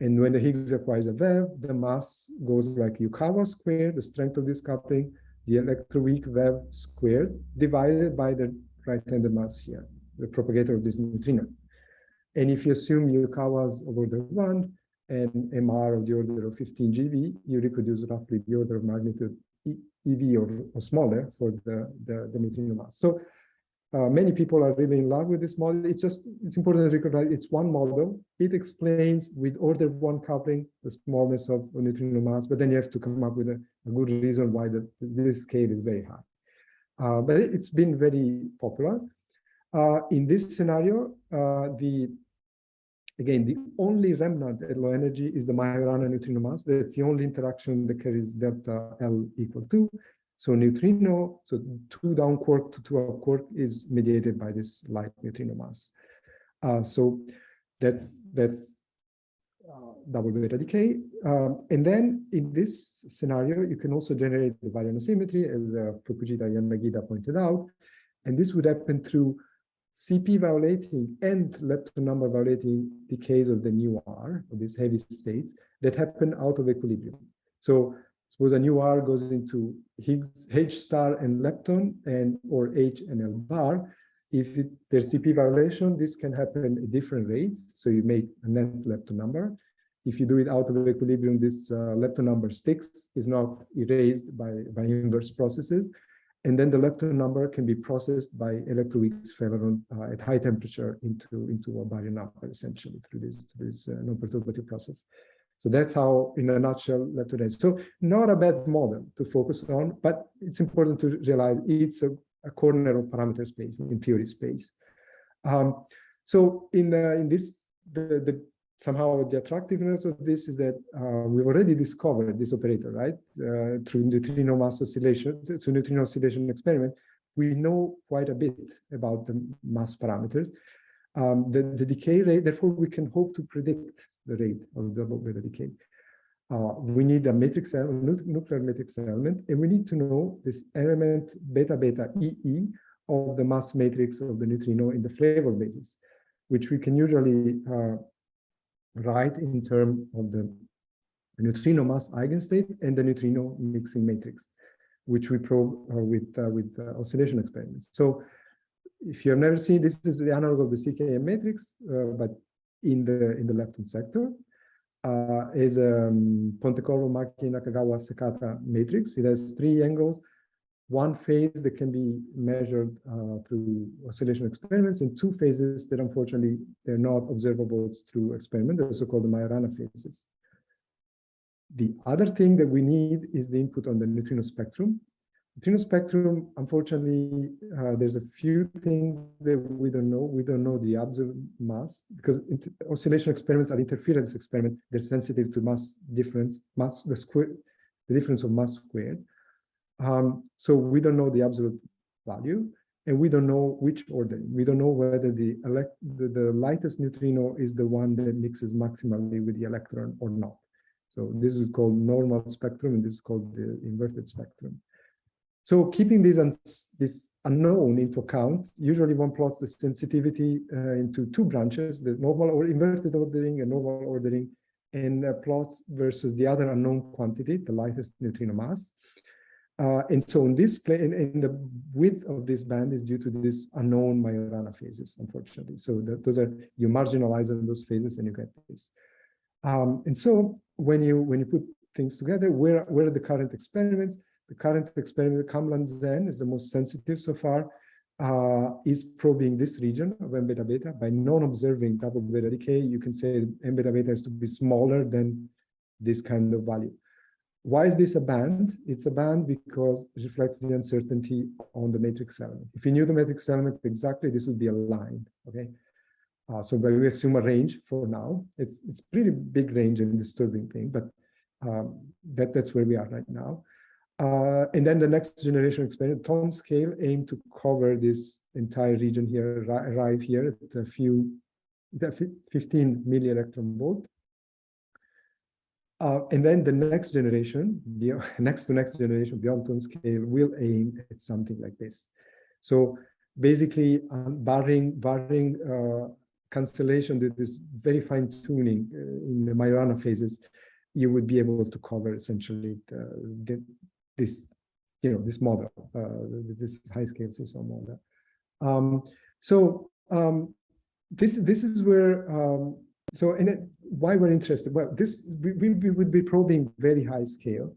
and when the Higgs acquires a wave, the mass goes like Yukawa squared, the strength of this coupling, the electroweak wave squared, divided by the right-handed mass here, the propagator of this neutrino. And if you assume Yukawas of order 1 and MR of the order of 15 GeV, you reproduce roughly the order of magnitude EV or smaller for the neutrino mass. So many people are really in love with this model. It's important to recognize it's one model. It explains with order 1 coupling the smallness of neutrino mass, but then you have to come up with a good reason why this scale is very high. But it's been very popular. In this scenario, again, the only remnant at low energy is the Majorana neutrino mass. That's the only interaction that carries delta L equal 2. So neutrino, so 2 down quark to 2 up quark is mediated by this light neutrino mass. So that's double beta decay. And then in this scenario, you can also generate the baryon symmetry, as Fukujita Yanagida pointed out. And this would happen through CP violating and lepton number violating decays of the new R, of these heavy states, that happen out of equilibrium. So suppose a new R goes into Higgs, H star and lepton, and or H and L bar. If there's CP violation, this can happen at different rates. So you make a net lepton number. If you do it out of equilibrium, this lepton number sticks, is not erased by inverse processes. And then the lepton number can be processed by electroweak spheron at high temperature into a baryon number, essentially, through this non-perturbative process. So that's how, in a nutshell, lepton is. So not a bad model to focus on, but it's important to realize it's a corner of parameter space, in theory space. So in this, somehow the attractiveness of this is that we've already discovered this operator, right? Through neutrino mass oscillation, through neutrino oscillation experiment, we know quite a bit about the mass parameters. The decay rate, therefore, we can hope to predict the rate of double beta decay. We need a matrix element, nuclear matrix element, and we need to know this element beta beta EE of the mass matrix of the neutrino in the Flavor basis, which we can usually write in terms of the neutrino mass eigenstate and the neutrino mixing matrix, which we probe with oscillation experiments. So if you have never seen, this is the analog of the CKM matrix, but in the lepton sector. Is a Pontecorvo, Maki, Nakagawa, Sekata matrix. It has 3 angles, 1 phase that can be measured through oscillation experiments, and 2 phases that unfortunately they're not observable through experiment. They're also called the Majorana phases. The other thing that we need is the input on the neutrino spectrum. Neutrino spectrum, unfortunately, there's a few things that we don't know. We don't know the absolute mass, because oscillation experiments are interference experiments. They're sensitive to mass difference, the difference of mass squared. So we don't know the absolute value, and we don't know which ordering. We don't know whether the lightest neutrino is the one that mixes maximally with the electron or not. So this is called normal spectrum, and this is called the inverted spectrum. So keeping this unknown into account, usually one plots the sensitivity into 2 branches, the normal or inverted ordering and normal ordering, and plots versus the other unknown quantity, the lightest neutrino mass. And so in this plane, in the width of this band is due to this unknown Majorana phases, unfortunately. So those are, you marginalize on those phases and you get this. And so when you put things together, where are the current experiments? The current experiment, Kamlan-Zen, is the most sensitive so far, is probing this region of M beta beta. By non-observing double beta decay, you can say M beta beta has to be smaller than this kind of value. Why is this a band? It's a band because it reflects the uncertainty on the matrix element. If you knew the matrix element exactly, this would be a line, okay? So but we assume a range for now. It's pretty big range and disturbing thing, but that's where we are right now. And then the next generation experiment, ton scale, aim to cover this entire region here, arrive here at 15 milli electron volt. And then the next generation, next generation, beyond ton scale, will aim at something like this. So basically, barring cancellation, this very fine tuning in the Majorana phases, you would be able to cover essentially this model, this high scale seesaw model. This is where why we're interested. Well, we would be probing very high scale.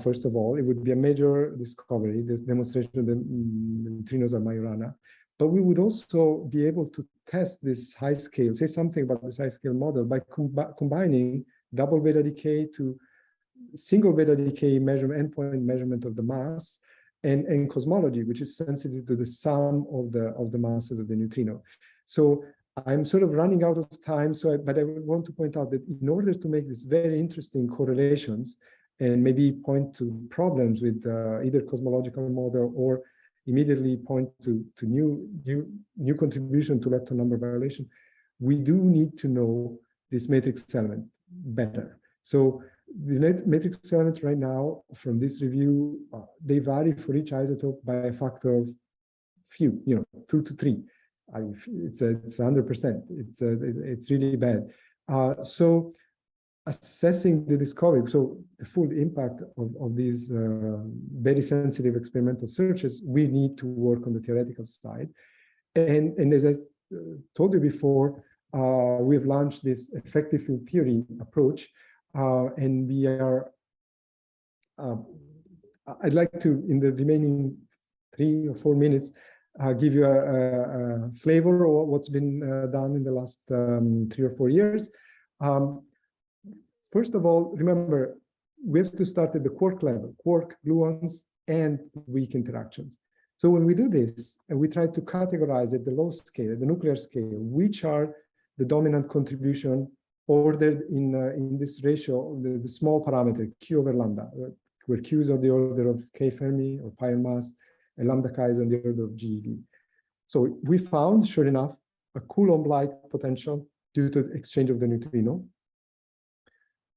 First of all, it would be a major discovery, this demonstration of the neutrinos are Majorana. But we would also be able to test this high scale, say something about this high scale model by combining double beta decay to single beta decay endpoint measurement of the mass and cosmology, which is sensitive to the sum of the masses of the neutrino. So I'm sort of running out of time, but I want to point out that in order to make this very interesting correlations and maybe point to problems with either cosmological model or immediately point to new contribution to lepton number violation, we do need to know this matrix element better. So the matrix elements right now from this review, they vary for each isotope by a factor of few, 2 to 3. It's 100%. It's really bad. So assessing the discovery, so the full impact of these very sensitive experimental searches, we need to work on the theoretical side. And as I told you before, we've launched this effective field theory approach, and we are. I'd like to, in the remaining 3 or 4 minutes, give you a flavor of what's been done in the last 3 or 4 years. First of all, remember, we have to start at the quark level, quark, gluons, and weak interactions. So when we do this, and we try to categorize at the low scale, the nuclear scale, which are the dominant contribution ordered in this ratio, the small parameter, Q over lambda, where Q is on the order of K Fermi or pi mass, and lambda chi is on the order of GeV. So we found, sure enough, a Coulomb-like potential due to the exchange of the neutrino,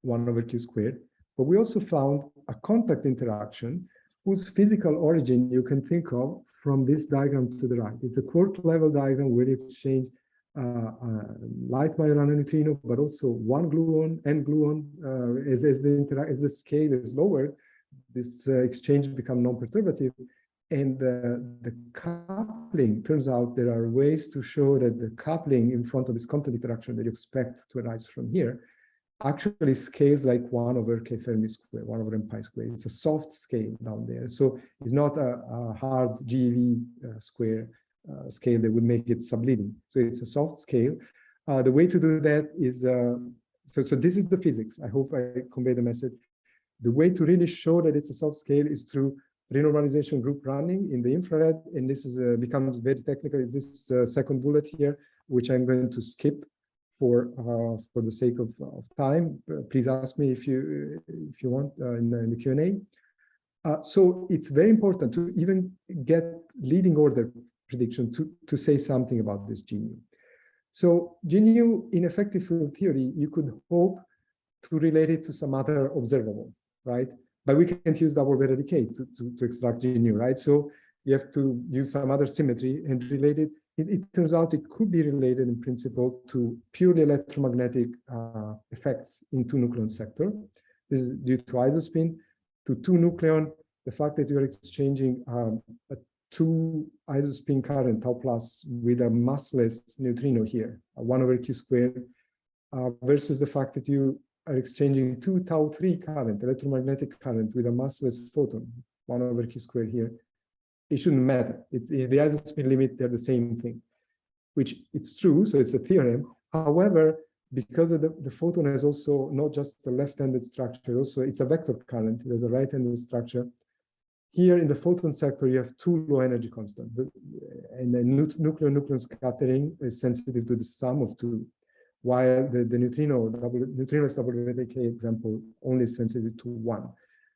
1 over Q squared. But we also found a contact interaction whose physical origin you can think of from this diagram to the right. It's a quark level diagram where you exchange light Majorana neutrino, but also one gluon and gluon. As the scale is lowered, this exchange becomes non-perturbative. And the coupling, turns out there are ways to show that the coupling in front of this contact interaction that you expect to arise from here actually scales like 1 over K Fermi square, 1 over m pi square. It's a soft scale down there. So it's not a hard GeV square scale that would make it subleading. So it's a soft scale. The way to do that is, so this is the physics. I hope I convey the message. The way to really show that it's a soft scale is through renormalization group running in the infrared. And this is becomes very technical. It's this second bullet here, which I'm going to skip for the sake of time. Please ask me if you want in the Q&A. So it's very important to even get leading order prediction to say something about this GNU. So GNU in effective field theory, you could hope to relate it to some other observable, right? But we can't use double beta decay to extract GNU, right? So you have to use some other symmetry and relate it. It turns out it could be related in principle to purely electromagnetic effects in 2 nucleon sector. This is due to isospin. To 2 nucleon, the fact that you're exchanging a 2 isospin current tau plus with a massless neutrino here, a 1 over Q squared, versus the fact that you are exchanging 2 tau 3 current, electromagnetic current, with a massless photon, 1 over Q squared here. It shouldn't matter. The isospin limit, they're the same thing, which it's true, so it's a theorem. However, because of the photon has also not just the left-handed structure, also it's a vector current, there's a right-handed structure. Here in the photon sector, you have 2 low energy constants, and the nucleon scattering is sensitive to the sum of 2, while the neutrinoless double beta decay example only is sensitive to 1.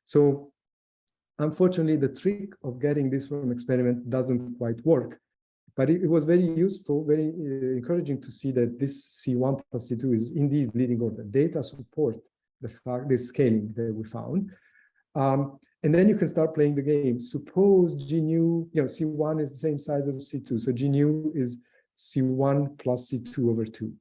So unfortunately, the trick of getting this from experiment doesn't quite work, but it was very useful, very encouraging to see that this C1 plus C2 is indeed leading order. Data support this scaling that we found. And then you can start playing the game. Suppose G nu, C1 is the same size as C2. So G nu is C1 plus C2 over 2.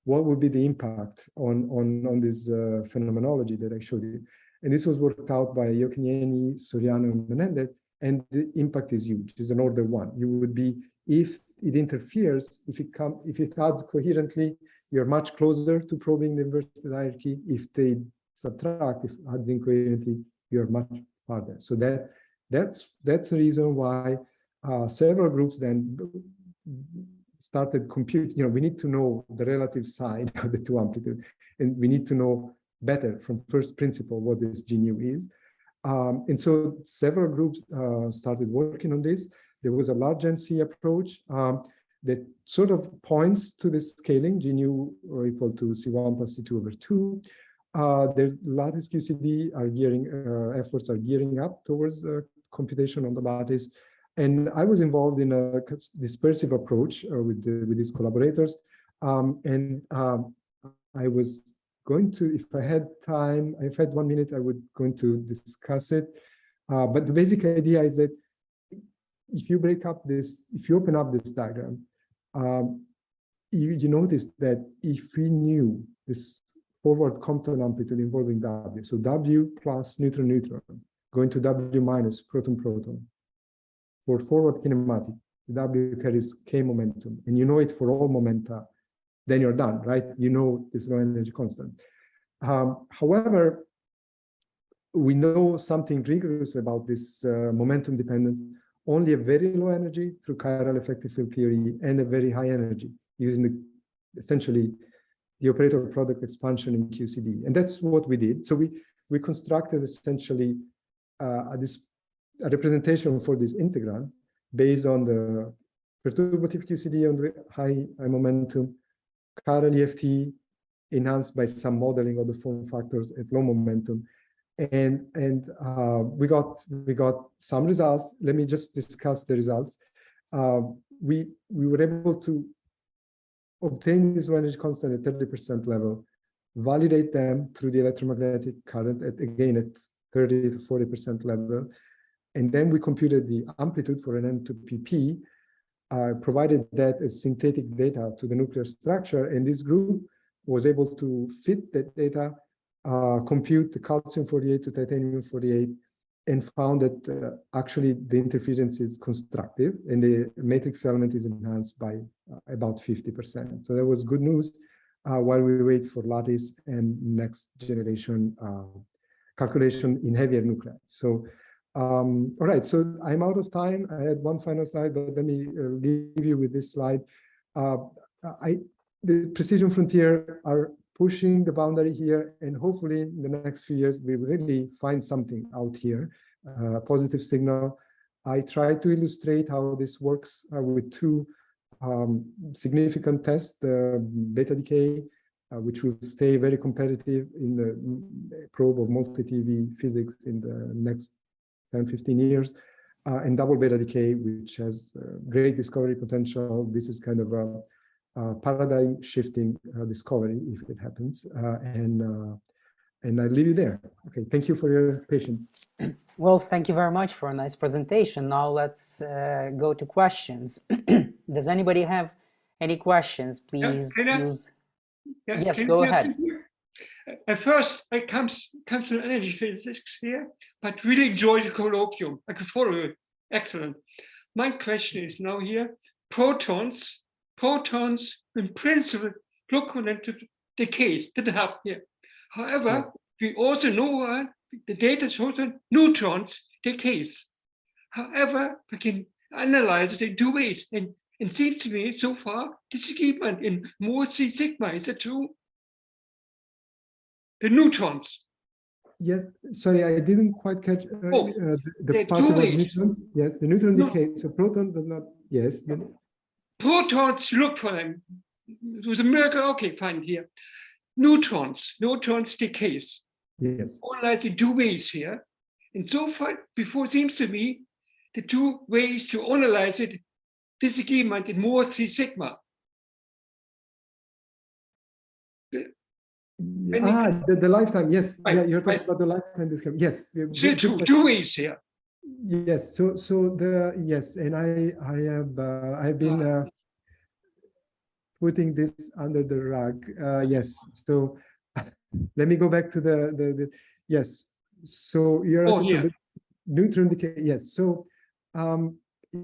What would be the impact on this phenomenology that I showed you? And this was worked out by Iocchinieni, Soriano, and Menendez, and the impact is huge. It's an order 1. You would be, if it interferes, if it adds coherently, you're much closer to probing the inverted hierarchy. If they subtract, if add incoherently, you're much farther. So that's the reason why several groups then started computing. We need to know the relative sign of the two amplitudes, and we need to know better from first principle what this G nu is. And so several groups started working on this. There was a large NC approach that sort of points to this scaling, G nu equal to C1 plus C2 over 2. There's lattice QCD efforts are gearing up towards computation on the lattice. And I was involved in a dispersive approach with these collaborators. I was going to, if I had time, if I had 1 minute, I would going to discuss it. But the basic idea is that if you open up this diagram, you notice that if we knew this forward Compton amplitude involving W, so W plus neutron going to W minus proton, for forward kinematic, W carries K momentum, and you know it for all momenta, then you're done, right? You know this low energy constant. However, we know something rigorous about this momentum dependence, only a very low energy through chiral effective field theory and a very high energy using essentially the operator product expansion in QCD. And that's what we did. So we constructed essentially a representation for this integrand based on the perturbative QCD on the high momentum, chiral EFT enhanced by some modeling of the form factors at low momentum. And we got some results. Let me just discuss the results. We were able to obtain this low energy constant at 30% level, validate them through the electromagnetic current at 30 to 40% level. And then we computed the amplitude for an N2PP, provided that as synthetic data to the nuclear structure. And this group was able to fit that data, compute the calcium 48 to titanium 48, and found that actually the interference is constructive and the matrix element is enhanced by about 50%. So that was good news while we wait for lattice and next generation calculation in heavier nuclei. So, all right, so I'm out of time. I had one final slide, but let me leave you with this slide. The precision frontier are pushing the boundary here, and hopefully in the next few years, we will really find something out here, a positive signal. I try to illustrate how this works with two significant tests, the beta decay, which will stay very competitive in the probe of multi-TV physics in the next 10, 15 years, and double beta decay, which has great discovery potential. This is kind of a paradigm shifting discovery if it happens, and I leave you there. Okay, thank you for your patience. Well, thank you very much for a nice presentation. Now let's go to questions. Does anybody have any questions? Please use. Yes, go ahead. At first, I comes to energy physics here, but really enjoy the colloquium. I could follow it. Excellent. My question is now here: protons in principle look into decays that happen here. However, we also know the data shows that neutrons decays. However, we can analyze it in two ways, and it seems to me so far disagreement in more C sigma. Is that true? The neutrons. Yes, sorry, I didn't quite catch the part about neutrons. Yes, the neutron decay. So proton does not. Yes. Protons look for them. It was a miracle. Okay, fine here. Neutrons decays. Yes. Analyze in two ways here. And so far, before seems to me, the two ways to analyze it, disagreement in more 3 sigma. The lifetime, yes. Right, Yeah, you're talking right. about the lifetime discovery. Yes. So two dewey's here. Yes. Yes, and I've been putting this under the rug. Yes. So let me go back to the yes. So you're Oh, so yeah. the neutron decay. Yes. So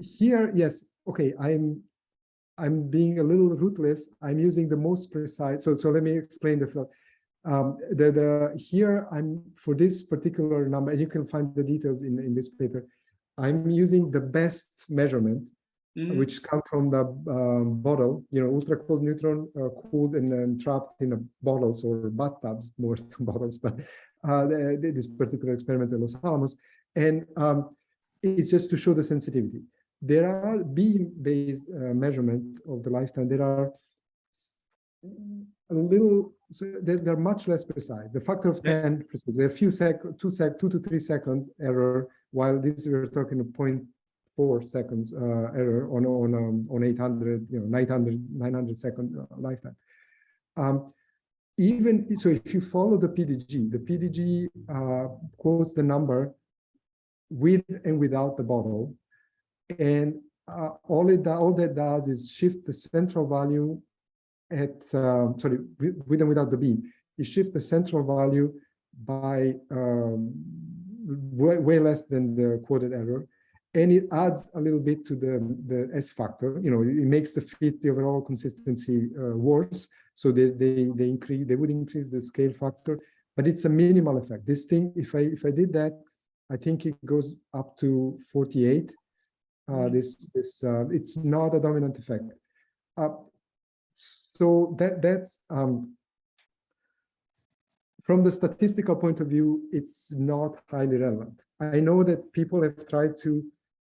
here, yes. Okay. I'm being a little ruthless. I'm using the most precise. So let me explain the flow. Here I'm for this particular number, and you can find the details in this paper. I'm using the best measurement, which come from the bottle, ultra cold neutron, cooled and then trapped in bottles or bathtubs, more than bottles, but this particular experiment in Los Alamos. And it's just to show the sensitivity. There are beam-based measurement of the lifetime. There are a little, so they're much less precise. The factor of 10 precise. There are a few 2 to 3 seconds error, while this we're talking a 0.4 seconds error on 800, 900 second lifetime. Even so, if you follow the PDG quotes the number with and without the bottle, and all that does is shift the central value at with and without the beam. You shift the central value by way less than the quoted error, and it adds a little bit to the S factor. It makes the overall consistency worse. So they would increase the scale factor, but it's a minimal effect. This thing, if I did that, I think it goes up to 48. It's not a dominant effect. So that's from the statistical point of view, it's not highly relevant. I know that people have tried to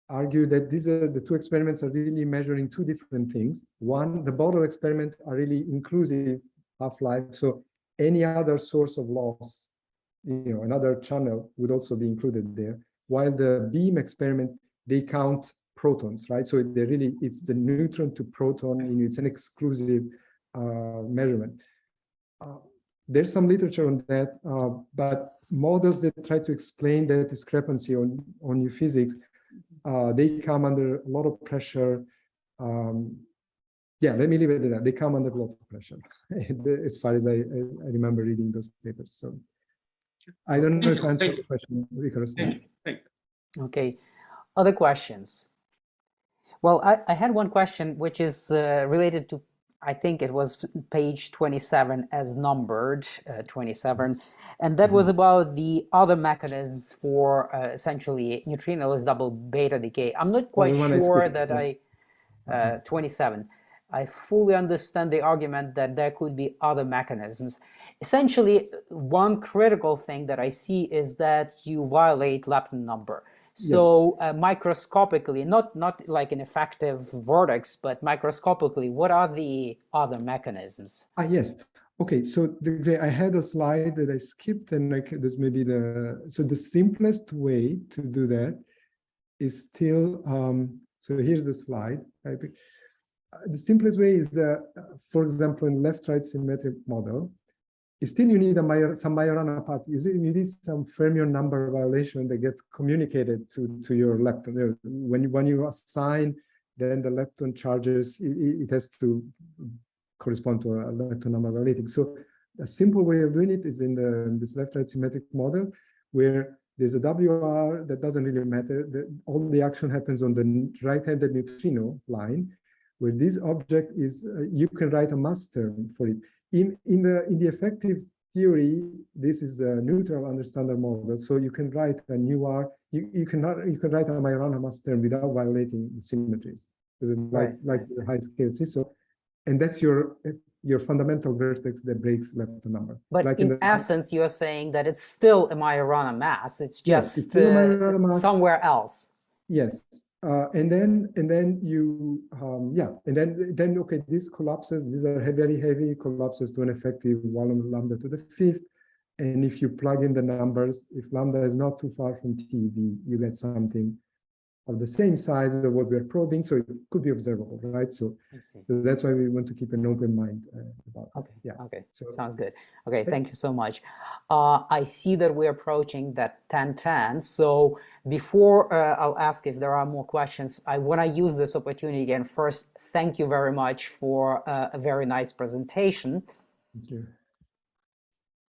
argue that the two experiments are really measuring two different things. One, the bottle experiment are really inclusive half-life, so any other source of loss, another channel would also be included there. While the beam experiment, they count protons, right? So it's the neutron to proton, it's an exclusive measurement. There's some literature on that, but models that try to explain that discrepancy on new physics, they come under a lot of pressure. Yeah, let me leave it at that. They come under a lot of pressure, as far as I remember reading those papers. So I don't know if I answered the question, Icarus. Okay, other questions? Well, I had one question, which is related to, I think it was page 27 as numbered, 27. And that was about the other mechanisms for essentially neutrinoless double beta decay. I'm not quite sure that 27. I fully understand the argument that there could be other mechanisms. Essentially, one critical thing that I see is that you violate lepton number. So microscopically, not like an effective vortex, but microscopically, what are the other mechanisms? Yes. Okay, so I had a slide that I skipped, and this may be so the simplest way to do that is still, so here's the slide. The simplest way is, for example, in left-right symmetric model, still you need some Majorana part. You need some fermion number violation that gets communicated to your lepton. When you assign, then the lepton charges, it has to correspond to a lepton number violating. So a simple way of doing it is in this left-right symmetric model, where there's a WR that doesn't really matter. All the action happens on the right-handed neutrino line, where this object is, you can write a mass term for it. In the effective theory, this is a neutral under standard model. So you can write a new R. You can write a Majorana mass term without violating the symmetries. Like the high scale seesaw, and that's your fundamental vertex that breaks lepton number. But like in essence, you're saying that it's still a Majorana mass. It's just somewhere else. Yes. And then you okay, this collapses. These are very heavy collapses to an effective 1 lambda to the 5th. And if you plug in the numbers, if lambda is not too far from TeV, you get something of the same size of what we're probing, so it could be observable, right? So, I see. so that's why we want to keep an open mind about it. Okay. Yeah. Okay. So Sounds good. Okay. Thank you so much. I see that we're approaching that 10:10. So before I'll ask if there are more questions, I want to use this opportunity again. First, thank you very much for a very nice presentation. thank you.